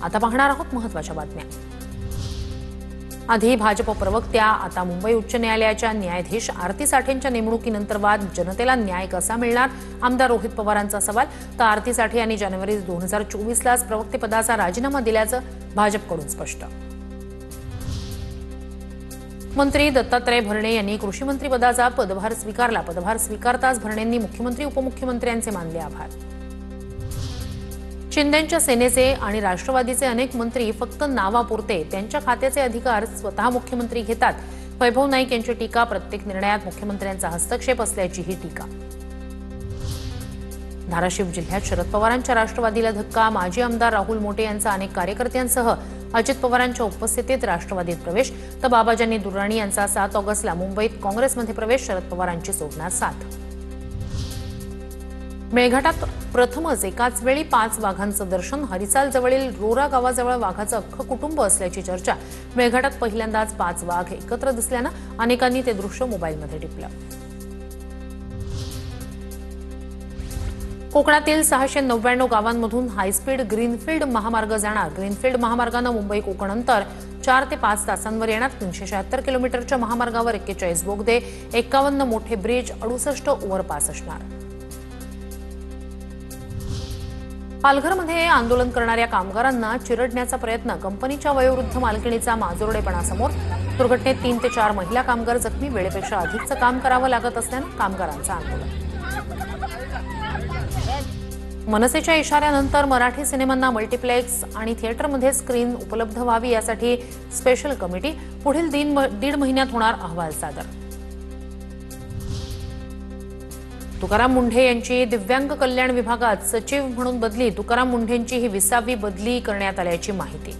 आता पाहणार आहोत महत्त्वाच्या बातम्या। आधी भाजप प्रवक्त्या, आता मुंबई उच्च न्यायालयाच्या न्यायाधीश आरती साठेंच्या नेमणुकीनंतर वाद, जनतेला न्याय कसा मिळणार? आमदार रोहित पवारांचा सवाल। तर आरती साठे यांनी जानेवारी 2024लाच प्रवक्तेपदाचा राजीनामा दिल्याचं भाजपकडून स्पष्ट। मंत्री दत्तात्रय भरणे यांनी कृषी मंत्री पदाचा पदभार स्वीकारला। पदभार स्वीकारताच भरणेंनी मुख्यमंत्री उपमुख्यमंत्र्यांचे मानले आभार। शिंदेंच्या सेनेचे आणि राष्ट्रवादीचे अनेक मंत्री फक्त नावापुरते त्यांच्या खात्याचे अधिकार स्वतः मुख्यमंत्री घेतात। वैभव नाईक यांची टीका। प्रत्येक निर्णयात मुख्यमंत्र्यांचा हस्तक्षेप असल्याची ही टीका। धाराशिव जिल्ह्यात शरद पवारांच्या राष्ट्रवादीला धक्का। माजी आमदार राहुल मोटे यांचा अनेक कार्यकर्त्यांसह अजित पवारांच्या उपस्थितीत राष्ट्रवादीत प्रवेश। तर बाबाजानी दुर्राणी यांचा 7 ऑगस्टला मुंबईत काँग्रेसमध्ये प्रवेश। शरद पवारांची सोडणार साथ। मेळघाटात प्रथमच एकाच वेळी 5 वाघांचं दर्शन। हरिसाल जवळील रोरा गावाजवळ वाघाचं अख्खं कुटुंब असल्याची चर्चा। मेळघाटात पहिल्यांदाच 5 वाघ एकत्र दिसल्यानं अनेकांनी ते दृश्य मोबाईलमध्ये टिपलं। कोकणातील 699 गावांमधून हायस्पीड ग्रीनफील्ड महामार्ग जाणार। ग्रीनफील्ड महामार्गानं मुंबई कोकण अंतर 4 ते 5 तासांवर येणार। 376 किलोमीटरच्या महामार्गावर 41 बोगदे, 51 मोठे ब्रिज, 68 ओव्हरपास असणार। पालघरमध्ये आंदोलन करणाऱ्या कामगारांना चिरडण्याचा प्रयत्न। कंपनीच्या वयोवृद्ध मालकीणीचा माजोरडेपणा समोर। दुर्घटनेत 3 ते 4 महिला कामगार जखमी। वेळेपेक्षा अधिकचं काम करावं लागत असल्यानं कामगारांचं आंदोलन। मनसेच्या इशाऱ्यानंतर मराठी सिनेमांना मल्टिप्लेक्स आणि थिएटरमध्ये स्क्रीन उपलब्ध व्हावी यासाठी स्पेशल कमिटी। पुढील 1.5 महिन्यात होणार अहवाल सादर। तुकाराम मुंढे यांची दिव्यांग कल्याण विभागात सचिव म्हणून बदली। तुकाराम मुंढेंची ही 20वी बदली करण्यात आल्याची माहिती।